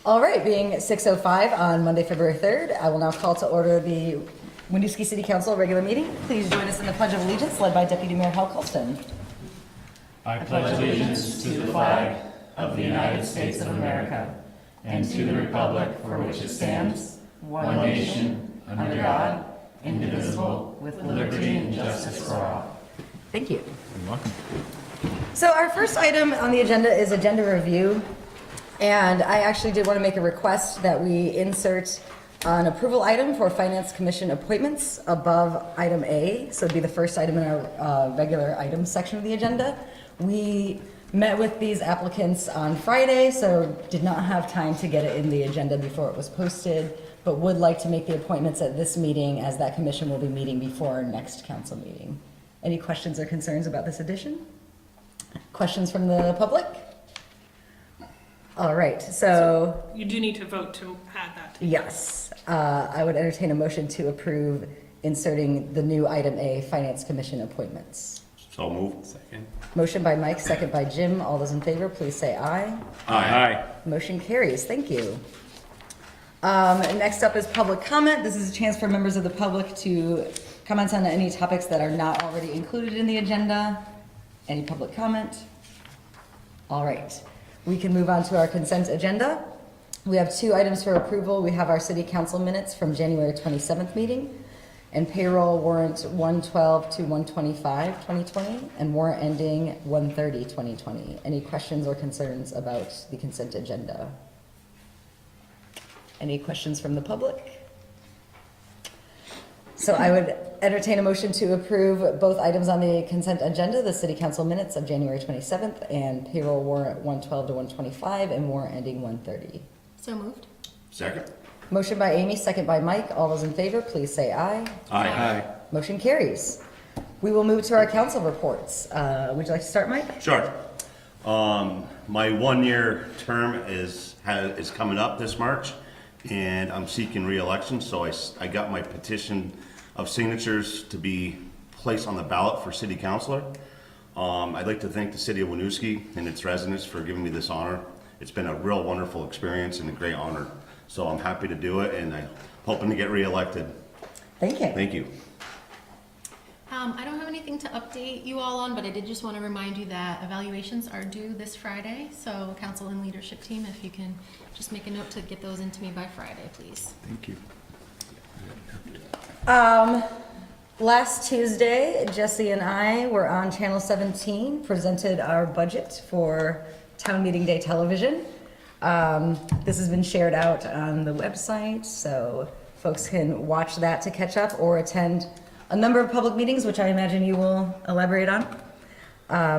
All right, being 6:05 on Monday, February 3rd, I will now call to order the Winooski City Council regular meeting. Please join us in the Pledge of Allegiance, led by Deputy Mayor Hal Colston. I pledge allegiance to the flag of the United States of America and to the republic for which it stands, one nation, under God, indivisible, with liberty and justice for all. Thank you. You're welcome. So our first item on the agenda is agenda review. And I actually did want to make a request that we insert an approval item for Finance Commission appointments above item A. So it'd be the first item in our regular items section of the agenda. We met with these applicants on Friday, so did not have time to get it in the agenda before it was posted, but would like to make the appointments at this meeting as that commission will be meeting before our next council meeting. Any questions or concerns about this addition? Questions from the public? All right, so you do need to vote to add that. Yes, I would entertain a motion to approve inserting the new item A, Finance Commission appointments. So moved. Second. Motion by Mike, second by Jim. All those in favor, please say aye. Aye. Motion carries. Thank you. Next up is public comment. This is a chance for members of the public to comment on any topics that are not already included in the agenda. Any public comment? All right. We can move on to our consent agenda. We have two items for approval. We have our city council minutes from January 27th meeting and payroll warrant 112 to 125, 2020, and warrant ending 130, 2020. Any questions or concerns about the consent agenda? Any questions from the public? So I would entertain a motion to approve both items on the consent agenda, the city council minutes of January 27th and payroll warrant 112 to 125 and warrant ending 130. So moved. Second. Motion by Amy, second by Mike. All those in favor, please say aye. Aye. Motion carries. We will move to our council reports. Would you like to start, Mike? Sure. My 1-year term is coming up this March, and I'm seeking re-election, so I got my petition of signatures to be placed on the ballot for city councilor. I'd like to thank the city of Winooski and its residents for giving me this honor. It's been a real wonderful experience and a great honor. So I'm happy to do it, and I'm hoping to get re-elected. Thank you. Thank you. I don't have anything to update you all on, but I did just want to remind you that evaluations are due this Friday. So council and leadership team, if you can just make a note to get those into me by Friday, please. Thank you. Last Tuesday, Jesse and I were on Channel 17, presented our budget for Town Meeting Day television. This has been shared out on the website, so folks can watch that to catch up or attend a number of public meetings, which I imagine you will elaborate on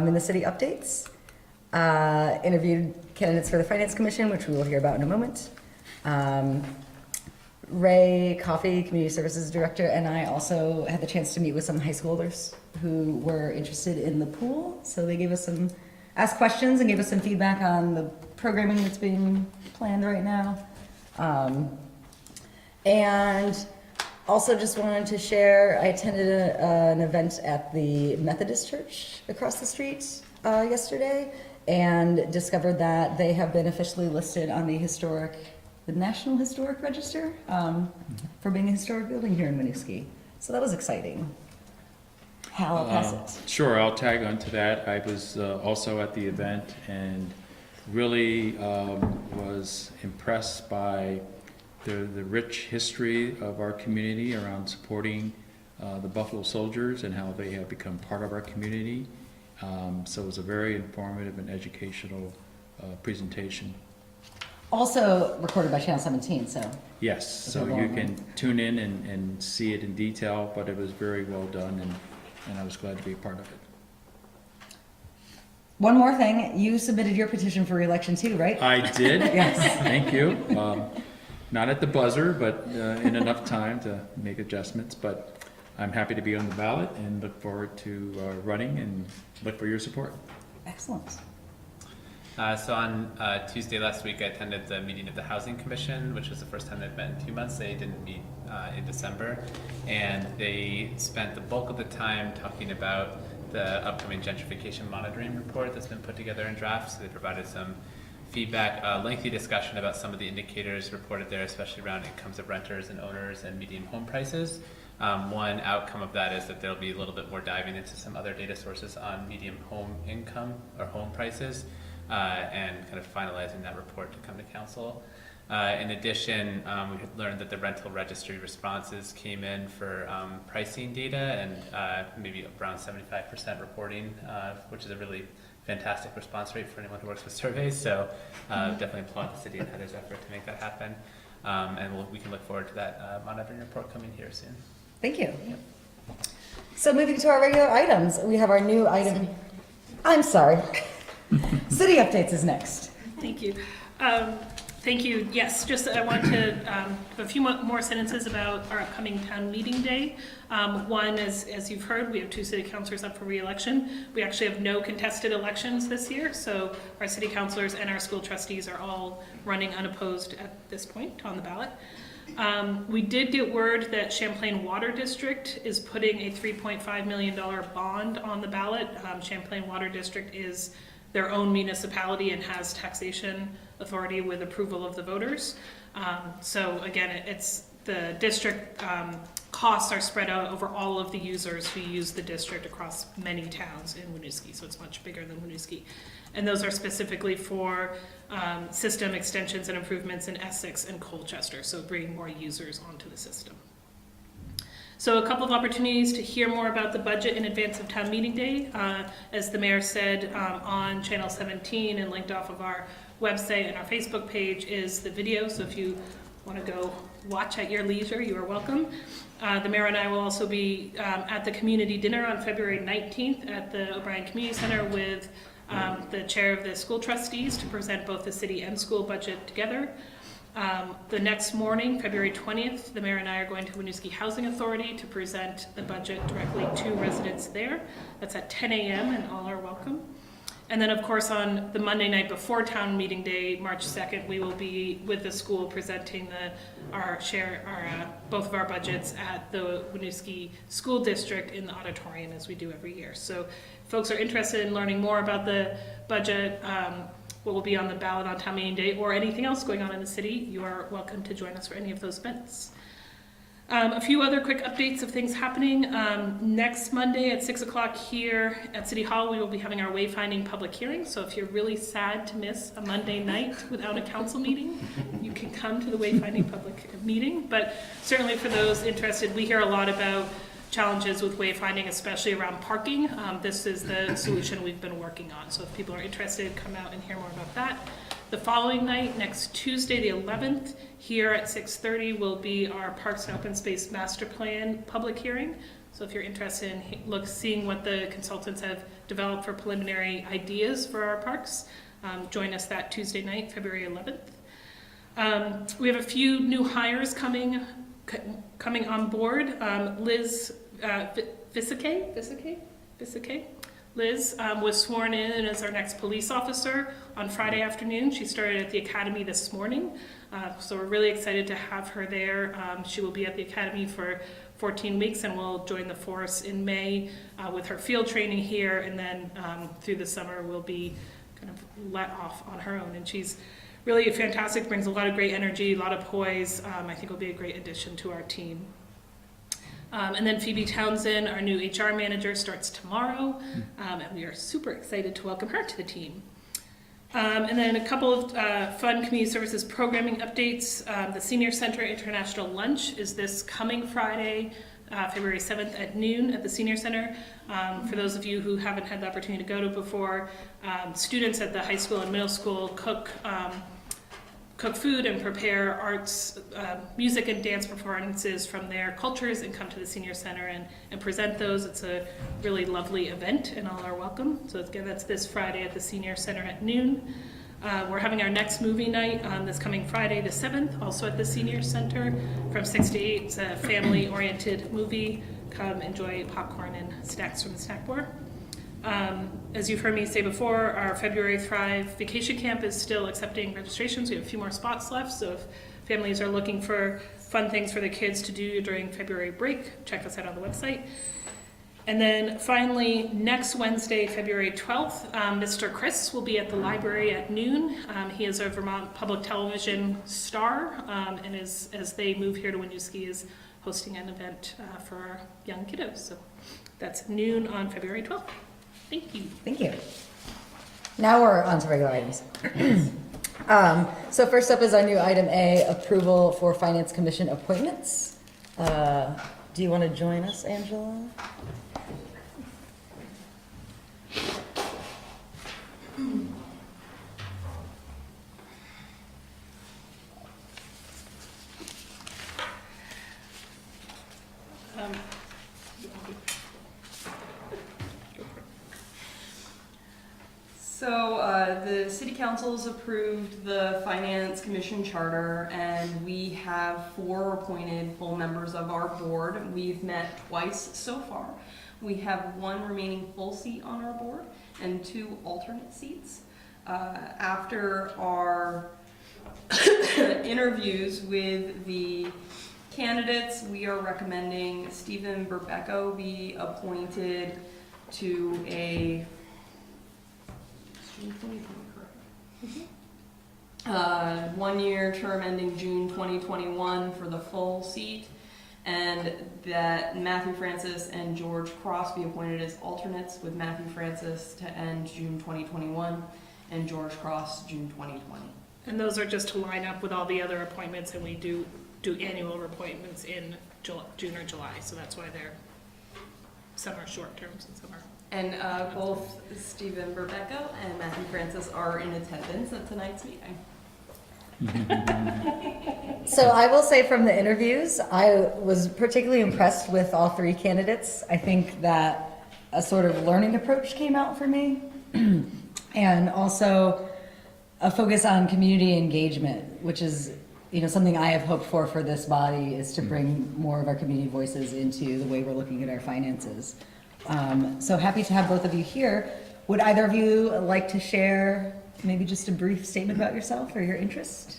in the city updates. Interviewed candidates for the Finance Commission, which we will hear about in a moment. Ray Coffey, Community Services Director, and I also had the chance to meet with some high schoolers who were interested in the pool. So they gave us asked questions and gave us some feedback on the programming that's being planned right now. And also just wanted to share, I attended an event at the Methodist Church across the street yesterday and discovered that they have been officially listed on the National Historic Register for being a historic building here in Winooski. So that was exciting. Hal, I'll pass it. Sure, I'll tag onto that. I was also at the event and really was impressed by the rich history of our community around supporting the Buffalo Soldiers and how they have become part of our community. So it was a very informative and educational presentation. Also recorded by Channel 17, so. Yes, so you can tune in and see it in detail, but it was very well done, and I was glad to be a part of it. One more thing, you submitted your petition for re-election too, right? I did. Yes. Thank you. Not at the buzzer, but in enough time to make adjustments, but I'm happy to be on the ballot and look forward to running and look for your support. Excellent. So on Tuesday last week, I attended the meeting of the Housing Commission, which was the first time they've met in 2 months. They didn't meet in December, and they spent the bulk of the time talking about the upcoming gentrification monitoring report that's been put together in draft. So they provided some feedback, lengthy discussion about some of the indicators reported there, especially around incomes of renters and owners and median home prices. One outcome of that is that there'll be a little bit more diving into some other data sources on median home income or home prices, and kind of finalizing that report to come to council. In addition, we had learned that the rental registry responses came in for pricing data, and maybe around 75% reporting, which is a really fantastic response rate for anyone who works with surveys. So definitely applaud the city and Heather's effort to make that happen. And we can look forward to that monitoring report coming here soon. Thank you. So moving to our regular items, we have our new item. I'm sorry. City updates is next. Thank you. Thank you. Yes, just I want to have a few more sentences about our upcoming town meeting day. One, as you've heard, we have 2 city councilors up for re-election. We actually have no contested elections this year, so our city councilors and our school trustees are all running unopposed at this point on the ballot. We did get word that Champlain Water District is putting a $3.5 million bond on the ballot. Champlain Water District is their own municipality and has taxation authority with approval of the voters. So again, it's the district costs are spread out over all of the users who use the district across many towns in Winooski, so it's much bigger than Winooski. And those are specifically for system extensions and improvements in Essex and Colchester, so bringing more users onto the system. So a couple of opportunities to hear more about the budget in advance of town meeting day. As the mayor said, on channel 17 and linked off of our website and our Facebook page is the video. So if you want to go watch at your leisure, you are welcome. The mayor and I will also be at the community dinner on February 19th at the O'Brien Community Center with the chair of the school trustees to present both the city and school budget together. The next morning, February 20th, the mayor and I are going to Winooski Housing Authority to present the budget directly to residents there. That's at 10 a.m. and all are welcome. And then, of course, on the Monday night before town meeting day, March 2nd, we will be with the school presenting both of our budgets at the Winooski School District in the auditorium, as we do every year. So if folks are interested in learning more about the budget, what will be on the ballot on town meeting day, or anything else going on in the city, you are welcome to join us for any of those events. A few other quick updates of things happening. Next Monday at 6 o'clock here at City Hall, we will be having our wayfinding public hearing. So if you're really sad to miss a Monday night without a council meeting, you can come to the wayfinding public meeting. But certainly for those interested, we hear a lot about challenges with wayfinding, especially around parking. This is the solution we've been working on. So if people are interested, come out and hear more about that. The following night, next Tuesday, the 11th, here at 6:30 will be our Parks and Open Space Master Plan public hearing. So if you're interested in seeing what the consultants have developed for preliminary ideas for our parks, join us that Tuesday night, February 11th. We have a few new hires coming on board. Liz Visique? Liz was sworn in as our next police officer on Friday afternoon. She started at the academy this morning, so we're really excited to have her there. She will be at the academy for 14 weeks and will join the force in May with her field training here, and then through the summer will be kind of let off on her own. And she's really fantastic, brings a lot of great energy, a lot of poise. I think will be a great addition to our team. And then Phoebe Townsend, our new HR manager, starts tomorrow, and we are super excited to welcome her to the team. And then a couple of fun community services programming updates. The Senior Center International Lunch is this coming Friday, February 7th at noon at the Senior Center. For those of you who haven't had the opportunity to go to it before, students at the high school and middle school cook food and prepare arts, music and dance performances from their cultures and come to the Senior Center and present those. It's a really lovely event and all are welcome. So again, that's this Friday at the Senior Center at noon. We're having our next movie night this coming Friday the 7th, also at the Senior Center from 6 to 8. It's a family-oriented movie. Come enjoy popcorn and snacks from the snack bar. As you've heard me say before, our February Thrive vacation camp is still accepting registrations. We have a few more spots left, so if families are looking for fun things for the kids to do during February break, check us out on the website. And then finally, next Wednesday, February 12th, Mr. Chris will be at the library at noon. He is a Vermont Public Television star, and as they move here to Winooski, is hosting an event for our young kiddos. So that's noon on February 12th. Thank you. Thank you. Now we're on to regular items. So first up is our new item A, approval for Finance Commission appointments. Do you want to join us, Angela? So the city council's approved the finance commission charter, and we have 4 appointed full members of our board. We've met twice so far. We have 1 remaining full seat on our board and 2 alternate seats. After our interviews with the candidates, we are recommending Stephen Berbecco be appointed to a 1-year term ending June 2021 for the full seat, and that Matthew Francis and George Cross be appointed as alternates, with Matthew Francis to end June 2021 and George Cross June 2020. And those are just to line up with all the other appointments, and we do annual appointments in June or July, so that's why some are short terms and some are. And both Stephen Berbecco and Matthew Francis are in attendance at tonight's meeting. So I will say from the interviews, I was particularly impressed with all 3 candidates. I think that a sort of learning approach came out for me, and also a focus on community engagement, which is something I have hoped for this body, is to bring more of our community voices into the way we're looking at our finances. So happy to have both of you here. Would either of you like to share maybe just a brief statement about yourself or your interest?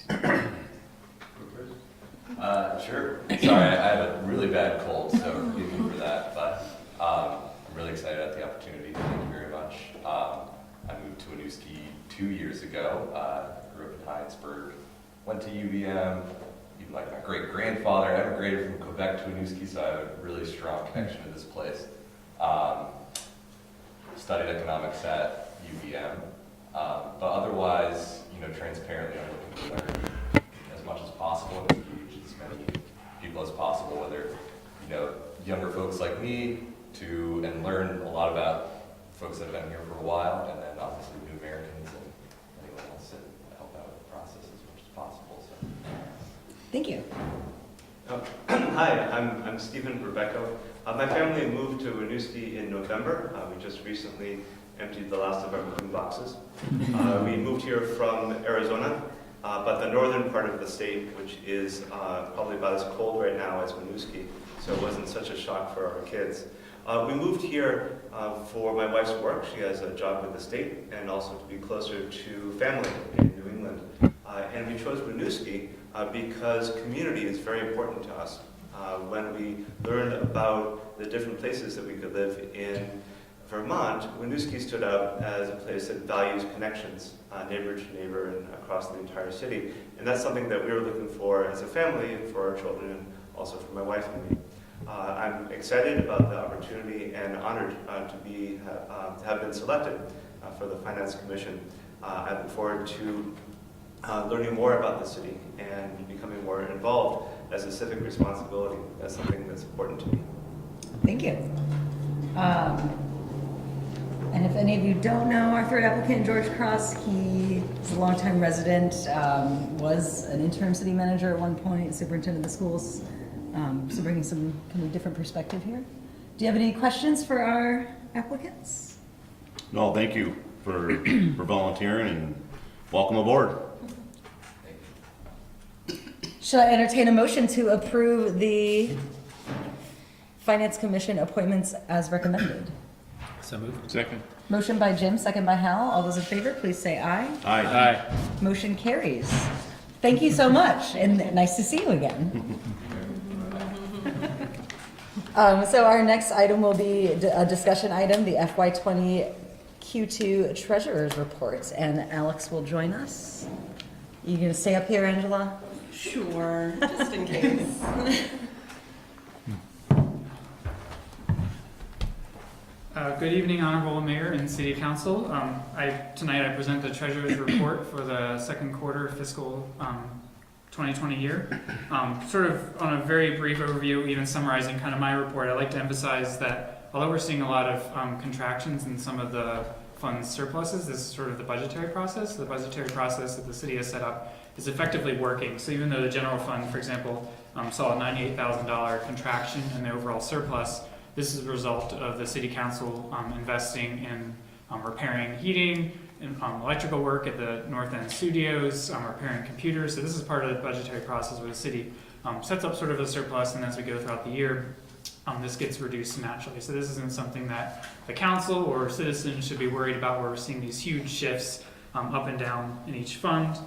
Sure. Sorry, I have a really bad cold, so forgive me for that, but I'm really excited about the opportunity. Thank you very much. I moved to Winooski 2 years ago. Grew up in Heinsberg, went to UVM. Even like my great-grandfather emigrated from Quebec to Winooski, so I have a really strong connection to this place. Studied economics at UVM, but otherwise, transparently, I'm looking to learn as much as possible and engage as many people as possible, whether, younger folks like me, and learn a lot about folks that have been here for a while, and then obviously new Americans and anyone else, and help out with the process as much as possible. So. Thank you. Hi, I'm Stephen Berbecco. My family moved to Winooski in November. We just recently emptied the last of our moving boxes. We moved here from Arizona, but the northern part of the state, which is probably about as cold right now as Winooski, so it wasn't such a shock for our kids. We moved here for my wife's work. She has a job with the state, and also to be closer to family in New England. And we chose Winooski because community is very important to us. When we learned about the different places that we could live in Vermont, Winooski stood out as a place that values connections, neighbor to neighbor and across the entire city. And that's something that we were looking for as a family and for our children, and also for my wife and me. I'm excited about the opportunity and honored to have been selected for the Finance Commission. I look forward to learning more about the city and becoming more involved as a civic responsibility. That's something that's important to me. Thank you. And if any of you don't know our third applicant, George Cross, he is a longtime resident, was an interim city manager at one point, superintendent of the schools, so bringing some kind of different perspective here. Do you have any questions for our applicants? No, thank you for volunteering, and welcome aboard. Should I entertain a motion to approve the Finance Commission appointments as recommended? So moved. Second. Motion by Jim, second by Hal. All those in favor, please say aye. Aye. Motion carries. Thank you so much, and nice to see you again. So our next item will be a discussion item, the FY20 Q2 Treasurer's Report, and Alex will join us. You gonna stay up here, Angela? Sure, just in case. Good evening, Honorable Mayor and City Council. Tonight I present the Treasurer's Report for the second quarter fiscal 2020 year. Sort of on a very brief overview, even summarizing kind of my report, I'd like to emphasize that although we're seeing a lot of contractions in some of the fund surpluses, this is sort of the budgetary process. The budgetary process that the city has set up is effectively working. So even though the general fund, for example, saw a $98,000 contraction in the overall surplus, this is a result of the City Council investing in repairing heating, and electrical work at the North End Studios, repairing computers. So this is part of the budgetary process where the city sets up sort of a surplus, and as we go throughout the year, this gets reduced naturally. So this isn't something that the council or citizens should be worried about, where we're seeing these huge shifts up and down in each fund.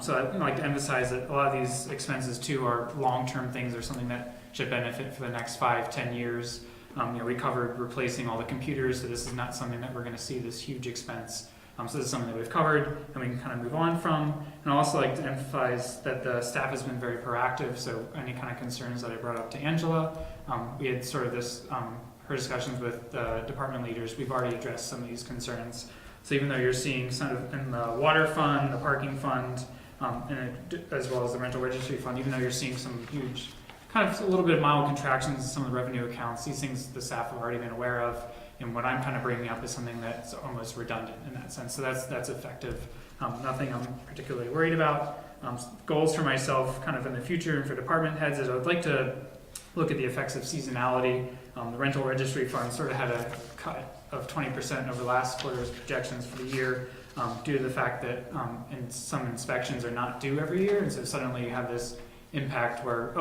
So I'd like to emphasize that a lot of these expenses too are long-term things, or something that should benefit for the next 5-10 years. We covered replacing all the computers, so this is not something that we're going to see this huge expense. So this is something that we've covered and we can kind of move on from. And I'd also like to emphasize that the staff has been very proactive, so any kind of concerns that I brought up to Angela, we had sort of her discussions with the department leaders, we've already addressed some of these concerns. So even though you're seeing some of in the water fund, the parking fund, as well as the rental registry fund, even though you're seeing some huge, kind of a little bit of mild contractions in some of the revenue accounts, these things the staff have already been aware of. And what I'm kind of bringing up is something that's almost redundant in that sense. So that's effective. Nothing I'm particularly worried about. Goals for myself kind of in the future and for department heads is I would like to look at the effects of seasonality. The rental registry fund sort of had a cut of 20% over last quarter's projections for the year due to the fact that some inspections are not due every year. And so suddenly you have this impact where,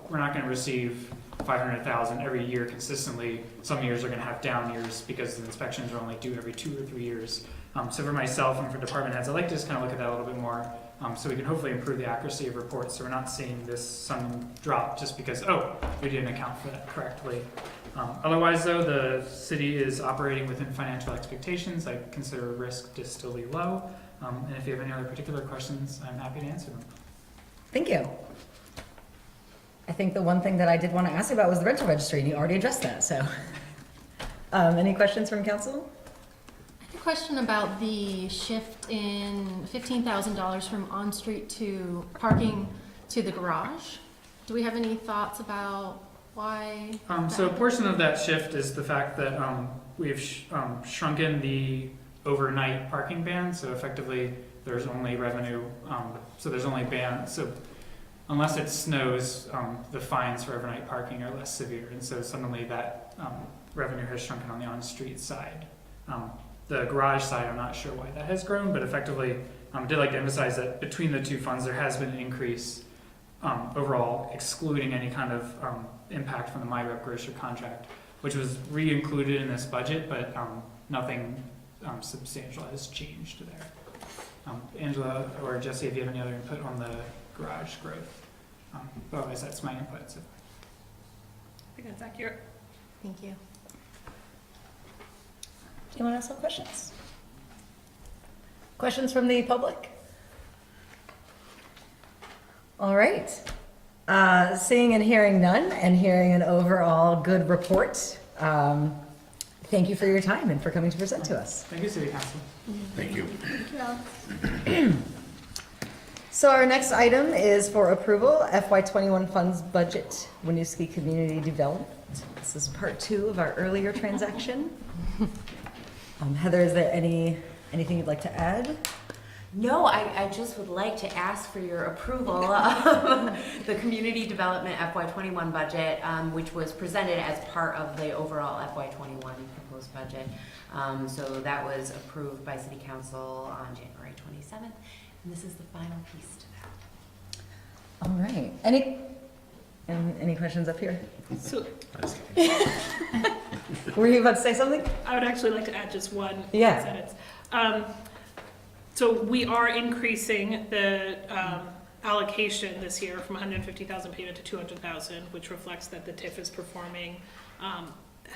we're not going to receive $500,000 every year consistently. Some years are going to have down years because the inspections are only due every 2 or 3 years. So for myself and for department heads, I'd like to just kind of look at that a little bit more so we can hopefully improve the accuracy of reports, so we're not seeing this sudden drop just because, we didn't account for that correctly. Otherwise, though, the city is operating within financial expectations. I consider risk to still be low. And if you have any other particular questions, I'm happy to answer them. Thank you. I think the one thing that I did want to ask about was the rental registry, and you already addressed that, so. Any questions from council? I have a question about the shift in $15,000 from on-street to parking to the garage. Do we have any thoughts about why? So a portion of that shift is the fact that we've shrunken the overnight parking ban, so effectively there's only revenue, so there's only ban, so unless it snows, the fines for overnight parking are less severe, and so suddenly that revenue has shrunken on the on-street side. The garage side, I'm not sure why that has grown, but effectively, I did like to emphasize that between the two funds, there has been an increase overall, excluding any kind of impact from the MyRep grocer contract, which was re-included in this budget, but nothing substantial has changed there. Angela or Jesse, if you have any other input on the garage growth. Otherwise, that's my input. So. I think that's accurate. Thank you. Anyone else have questions? Questions from the public? All right. Seeing and hearing none, and hearing an overall good report, thank you for your time and for coming to present to us. Thank you, City Council. Thank you. So our next item is for approval, FY21 funds budget, Winooski Community Development. This is part 2 of our earlier transaction. Heather, is there anything you'd like to add? No, I just would like to ask for your approval of the Community Development FY21 budget, which was presented as part of the overall FY21 proposed budget. So that was approved by City Council on January 27th. And this is the final piece to that. All right. Any questions up here? So Were you about to say something? I would actually like to add just one Yeah. sentence. So we are increasing the allocation this year from 150,000 payment to 200,000, which reflects that the TIF is performing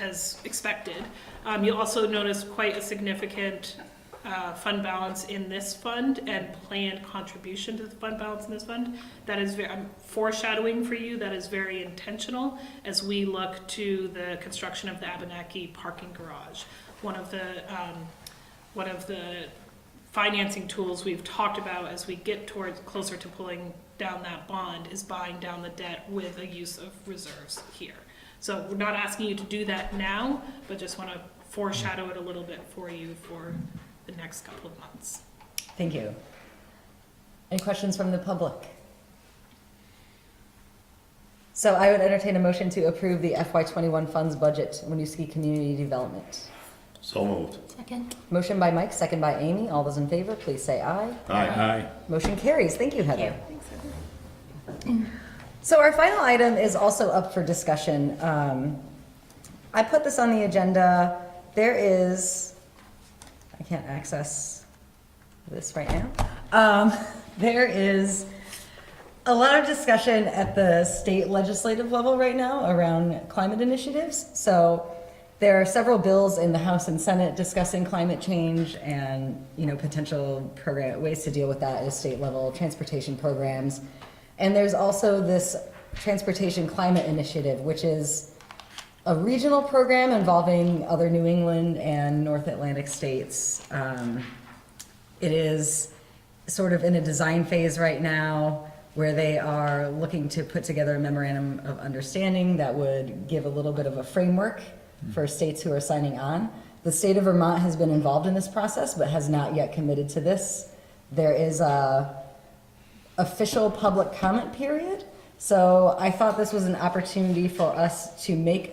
as expected. You'll also notice quite a significant fund balance in this fund and planned contribution to the fund balance in this fund. That is I'm foreshadowing for you, that is very intentional as we look to the construction of the Abenaki parking garage. One of the financing tools we've talked about as we get towards closer to pulling down that bond is buying down the debt with a use of reserves here. So we're not asking you to do that now, but just want to foreshadow it a little bit for you for the next couple of months. Thank you. Any questions from the public? So I would entertain a motion to approve the FY21 funds budget, Winooski Community Development. So moved. Second. Motion by Mike, second by Amy. All those in favor, please say aye. Aye. Motion carries. Thank you, Heather. So our final item is also up for discussion. I put this on the agenda. There is, I can't access this right now. There is a lot of discussion at the state legislative level right now around climate initiatives. So there are several bills in the House and Senate discussing climate change and, potential ways to deal with that at a state level, transportation programs. And there's also this Transportation Climate Initiative, which is a regional program involving other New England and North Atlantic states. It is sort of in a design phase right now where they are looking to put together a memorandum of understanding that would give a little bit of a framework for states who are signing on. The state of Vermont has been involved in this process but has not yet committed to this. There is a official public comment period. So I thought this was an opportunity for us to make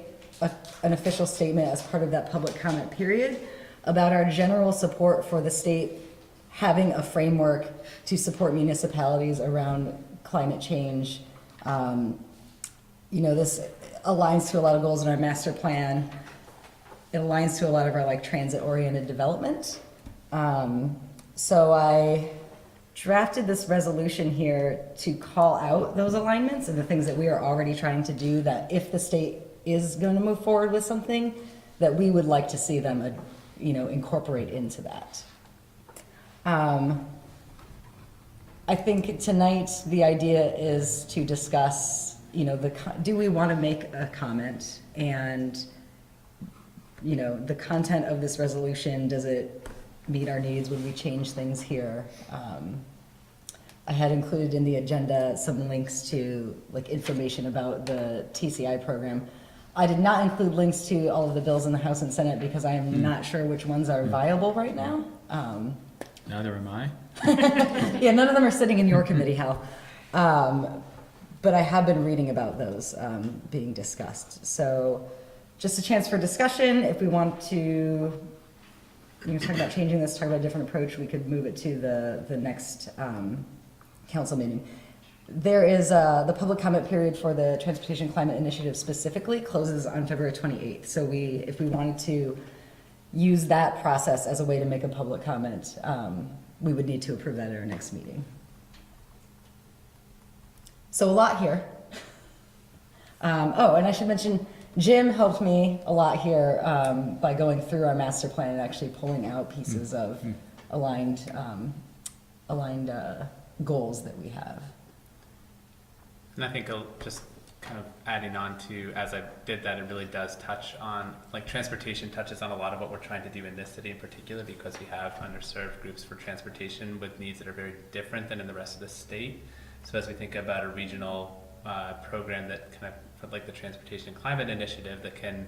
an official statement as part of that public comment period about our general support for the state having a framework to support municipalities around climate change. This aligns to a lot of goals in our master plan. It aligns to a lot of our transit-oriented development. So I drafted this resolution here to call out those alignments and the things that we are already trying to do, that if the state is going to move forward with something, that we would like to see them, incorporate into that. I think tonight the idea is to discuss, do we want to make a comment, and, the content of this resolution, does it meet our needs? Would we change things here? I had included in the agenda some links to information about the TCI program. I did not include links to all of the bills in the House and Senate because I am not sure which ones are viable right now. Neither am I. Yeah, none of them are sitting in your committee, Hal. But I have been reading about those being discussed. So just a chance for discussion. If we want to talk about changing this, talk about a different approach, we could move it to the next council meeting. There is the public comment period for the Transportation Climate Initiative specifically closes on February 28th. So if we wanted to use that process as a way to make a public comment, we would need to approve that at our next meeting. So a lot here. And I should mention, Jim helped me a lot here by going through our master plan and actually pulling out pieces of aligned goals that we have. And I think just kind of adding on to, as I did that, it really does touch on, transportation touches on a lot of what we're trying to do in this city in particular, because we have underserved groups for transportation with needs that are very different than in the rest of the state. So as we think about a regional program that kind of, like the Transportation Climate Initiative, that can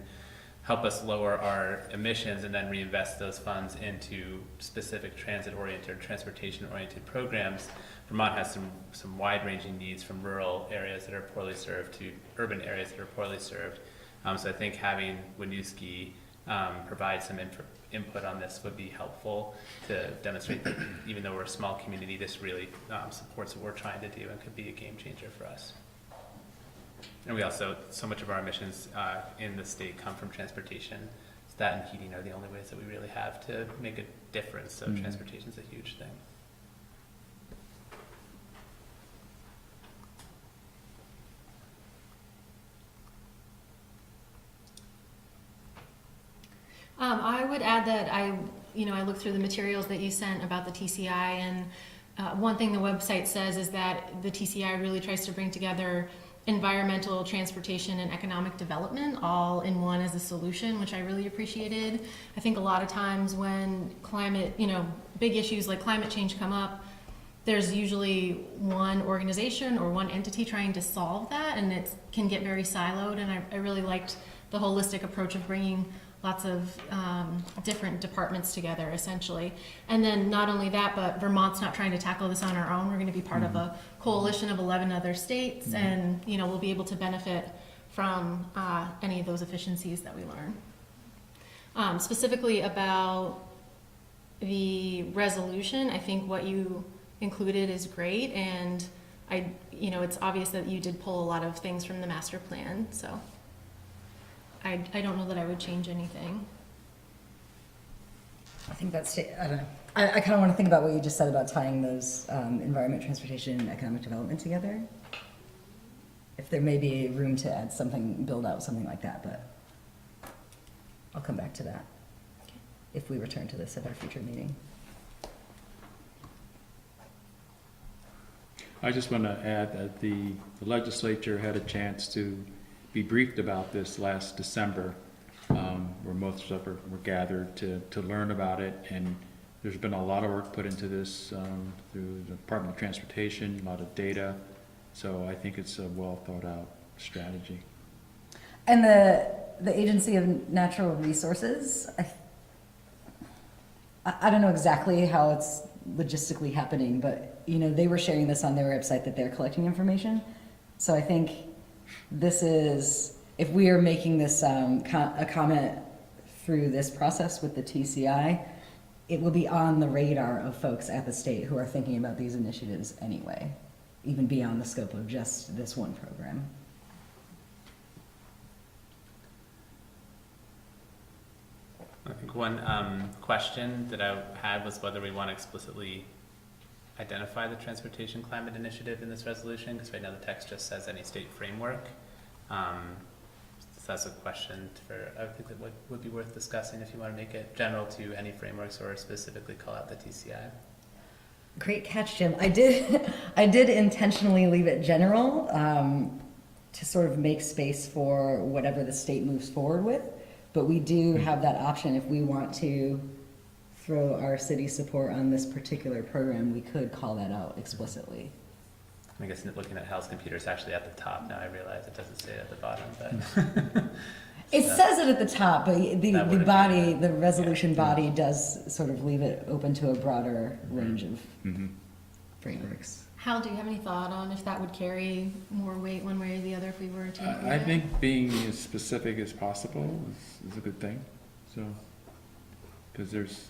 help us lower our emissions and then reinvest those funds into specific transit-oriented, transportation-oriented programs, Vermont has some wide-ranging needs, from rural areas that are poorly served to urban areas that are poorly served. So I think having Winooski provide some input on this would be helpful to demonstrate that even though we're a small community, this really supports what we're trying to do and could be a game changer for us. And we also, so much of our emissions in the state come from transportation. So that and heating are the only ways that we really have to make a difference. So transportation is a huge thing. I would add that I looked through the materials that you sent about the TCI, and one thing the website says is that the TCI really tries to bring together environmental, transportation, and economic development all in one as a solution, which I really appreciated. I think a lot of times when climate, big issues like climate change come up, there's usually one organization or one entity trying to solve that, and it can get very siloed, and I really liked the holistic approach of bringing lots of different departments together, essentially. And then not only that, but Vermont's not trying to tackle this on our own. We're going to be part of a coalition of 11 other states, and we'll be able to benefit from any of those efficiencies that we learn. Specifically about the resolution, I think what you included is great, and it's obvious that you did pull a lot of things from the master plan, so I don't know that I would change anything. I think that's, I don't know. I kind of want to think about what you just said about tying those environment, transportation, and economic development together. If there may be room to add something, build out something like that, but I'll come back to that if we return to this at our future meeting. I just want to add that the legislature had a chance to be briefed about this last December, where most of us were gathered to learn about it, and there's been a lot of work put into this through the Department of Transportation, a lot of data, so I think it's a well thought out strategy. And the Agency of Natural Resources, I don't know exactly how it's logistically happening, but they were sharing this on their website that they're collecting information. So I think this is, if we are making this a comment through this process with the TCI, it will be on the radar of folks at the state who are thinking about these initiatives anyway, even beyond the scope of just this one program. I think one question that I had was whether we want to explicitly identify the Transportation Climate Initiative in this resolution, because right now the text just says any state framework. So that's a question I think that would be worth discussing if you want to make it general to any frameworks or specifically call out the TCI. Great catch, Jim. I did intentionally leave it general to sort of make space for whatever the state moves forward with, but we do have that option if we want to throw our city support on this particular program. We could call that out explicitly. I guess looking at Hal's computer, it's actually at the top now. I realize it doesn't say it at the bottom, but It says it at the top, but the body, the resolution Yeah. body does sort of leave it open to a broader range of frameworks. Hal, do you have any thought on if that would carry more weight one way or the other if we were to include I it? think being as specific as possible is a good thing. So, because there's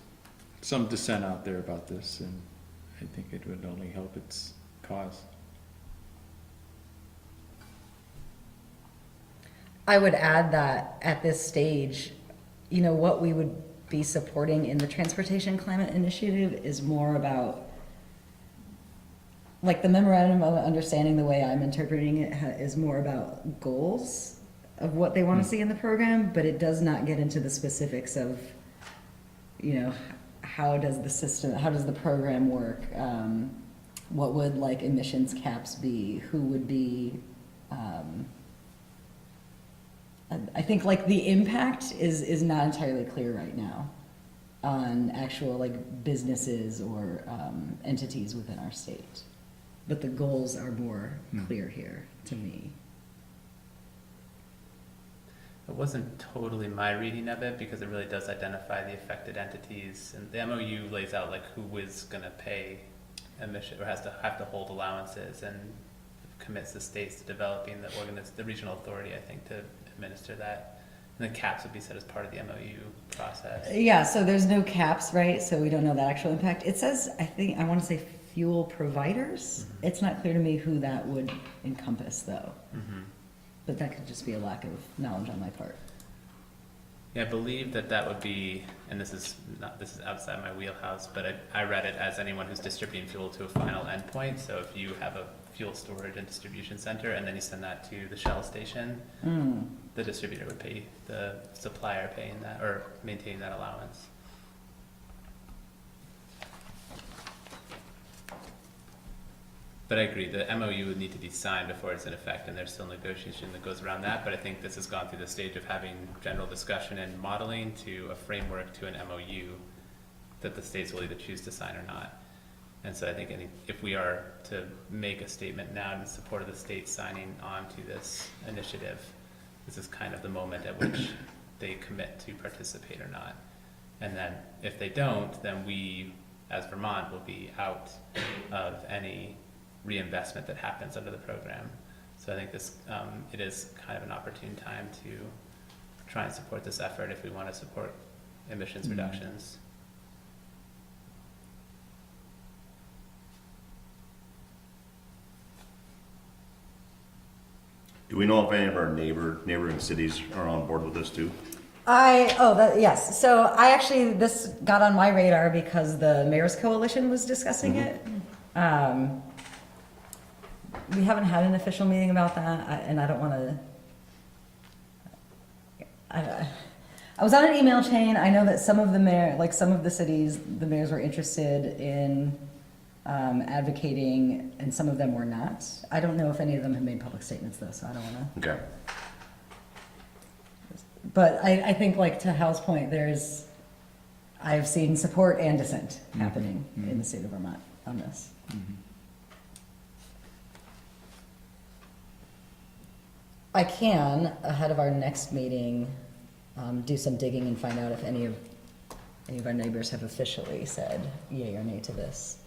some dissent out there about this, and I think it would only help its cause. I would add that at this stage, what we would be supporting in the Transportation Climate Initiative is more about, like the memorandum of understanding, the way I'm interpreting it is more about goals of what they want to see in the program, but it does not get into the specifics of, how does the program work? What would emissions caps be? Who would be, I think the impact is not entirely clear right now on actual businesses or entities within our state. But the goals are more clear here to me. it wasn't totally my reading of it because it really does identify the affected entities, and the MOU lays out who is going to pay emission or has to have to hold allowances, and commits the states to developing the regional authority, I think, to administer that. And the caps would be set as part of the MOU process. Yeah, so there's no caps, right? So we don't know that actual impact. It says, I want to say fuel providers. Mm-hmm. It's not clear to me who that would encompass, though. Mm-hmm. But that could just be a lack of knowledge on my part. Yeah, I believe that that would be, and this is outside my wheelhouse, but I read it as anyone who's distributing fuel to a final endpoint. So if you have a fuel storage and distribution center and then you send that to the Shell station, the distributor would pay the supplier paying that or maintaining that allowance. But I agree, the MOU would need to be signed before it's in effect, and there's still negotiation that goes around that. But I think this has gone through the stage of having general discussion and modeling to a framework to an MOU that the states will either choose to sign or not. And so I think if we are to make a statement now in support of the state signing on to this initiative, this is kind of the moment at which they commit to participate or not. And then if they don't, then we, as Vermont, will be out of any reinvestment that happens under the program. So I think this, it is kind of an opportune time to try and support this effort if we want to support emissions reductions. Do we know if any of our neighboring cities are on board with this too? Yes. So I actually, this got on my radar because the Mayor's Coalition was discussing it. We haven't had an official meeting about that, and I don't want to. I was on an email chain. I know that some of the cities, the mayors were interested in advocating, and some of them were not. I don't know if any of them have made public statements though, so I don't want to. Okay. But I think, like to Hal's point, I've seen support and dissent happening in the state of Vermont on this. I can, ahead of our next meeting, do some digging and find out if any of our neighbors have officially said yay or nay to this.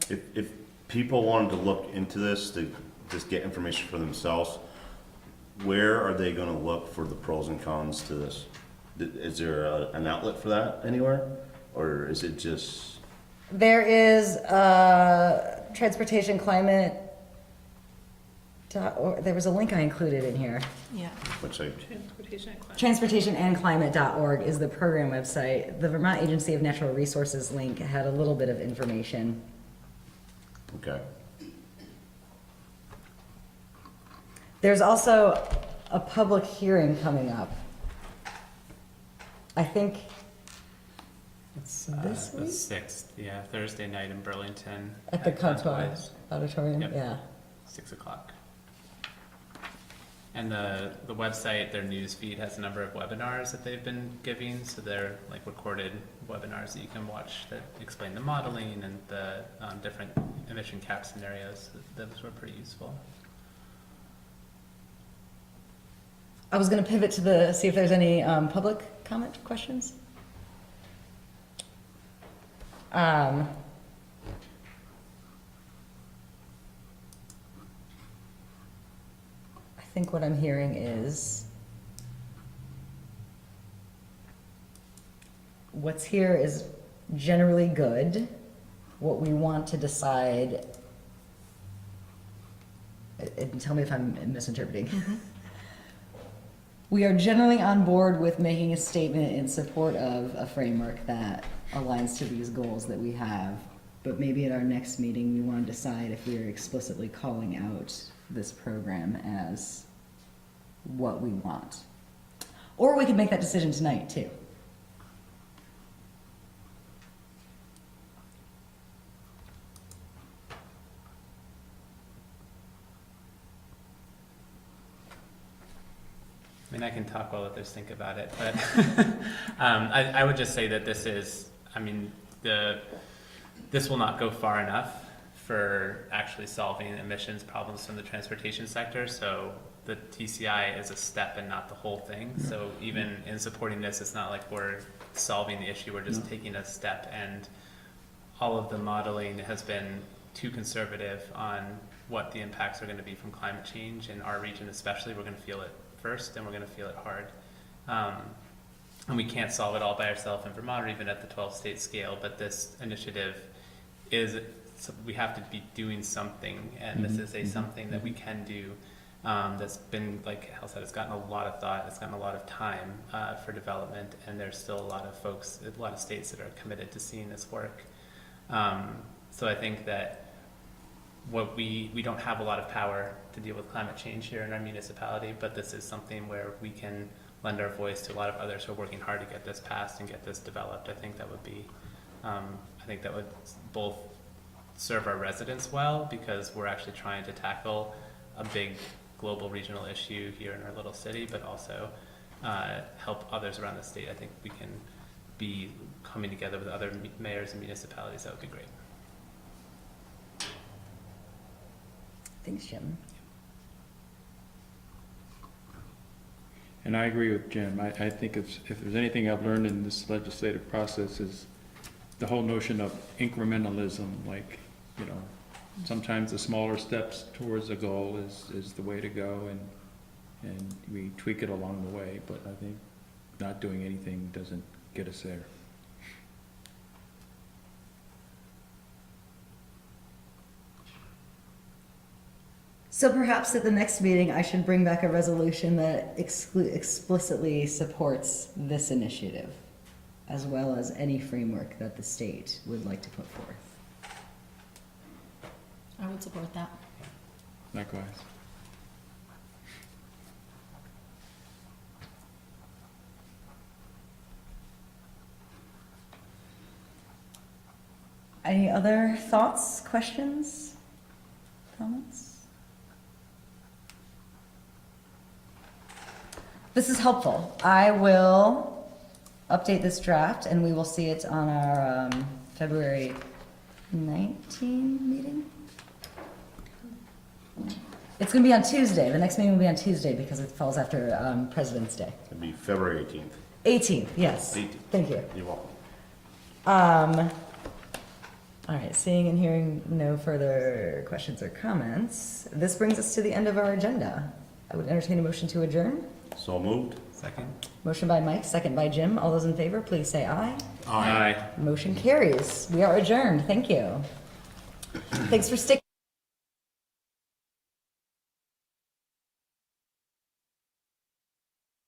If people wanted to look into this to just get information for themselves, where are they going to look for the pros and cons to this? Is there an outlet for that anywhere, or is it just? There is transportation climate. There was a link I included in here. Yeah. Which I. Transportationandclimate.org is the program website. The Vermont Agency of Natural Resources link had a little bit of information. Okay. There's also a public hearing coming up. I think it's this The week 6th, yeah, Thursday night in Burlington. at the Contois, Contois Auditorium. Yep. Yeah. 6 o'clock. And the website, their news feed has a number of webinars that they've been giving. So they're like recorded webinars that you can watch that explain the modeling and the different emission cap scenarios. Those were pretty useful. I was going to pivot to see if there's any public comment questions. I think what I'm hearing is what's here is generally good. What we want to decide, and tell me if I'm misinterpreting. We are generally on board with making a statement in support of a framework that aligns to these goals that we have. But maybe at our next meeting, we want to decide if we are explicitly calling out this program as what we want. Or we could make that decision tonight, too. I mean, I can talk while others think about it, but I would just say that this is, I mean, this will not go far enough for actually solving emissions problems from the transportation sector. So the TCI is a step and not the whole thing. So even in supporting this, it's not like we're solving the issue, we're just taking a step, and all of the modeling has been too conservative on what the impacts are going to be from climate change in our region especially. We're going to feel it first, and we're going to feel it hard. And we can't solve it all by ourselves in Vermont or even at the 12-state scale, but this initiative is we have to be doing something, and this is a something that we can do. That's been, like Hal said, it's gotten a lot of thought, it's gotten a lot of time for development, and there's still a lot of folks, a lot of states that are committed to seeing this work. So I think that we don't have a lot of power to deal with climate change here in our municipality, but this is something where we can lend our voice to a lot of others who are working hard to get this passed and get this developed. I think that would be, both serve our residents well, because we're actually trying to tackle a big global regional issue here in our little city, but also help others around the state. I think we can be coming together with other mayors and municipalities. That would be great. Thanks, Jim. And I agree with Jim. I think if there's anything I've learned in this legislative process is the whole notion of incrementalism, like, you know, sometimes the smaller steps towards a goal is the way to go, and we tweak it along the way, but I think not doing anything doesn't get us there. So perhaps at the next meeting, I should bring back a resolution that explicitly supports this initiative, as well as any framework that the state would like to put forth. I would support that. Likewise. Any other thoughts, questions, comments? This is helpful. I will update this draft, and we will see it on our February 19 meeting. It's going to be on Tuesday. The next meeting will be on Tuesday because it falls after President's Day. It'll be February 18th. 18th, yes. 18th. Thank you. You're welcome. All right, seeing and hearing no further questions or comments, this brings us to the end of our agenda. I would entertain a motion to adjourn. So moved. Second. Motion by Mike, second by Jim. All those in favor, please say aye. Aye. Motion carries. We are adjourned. Thank you. Thanks for sticking.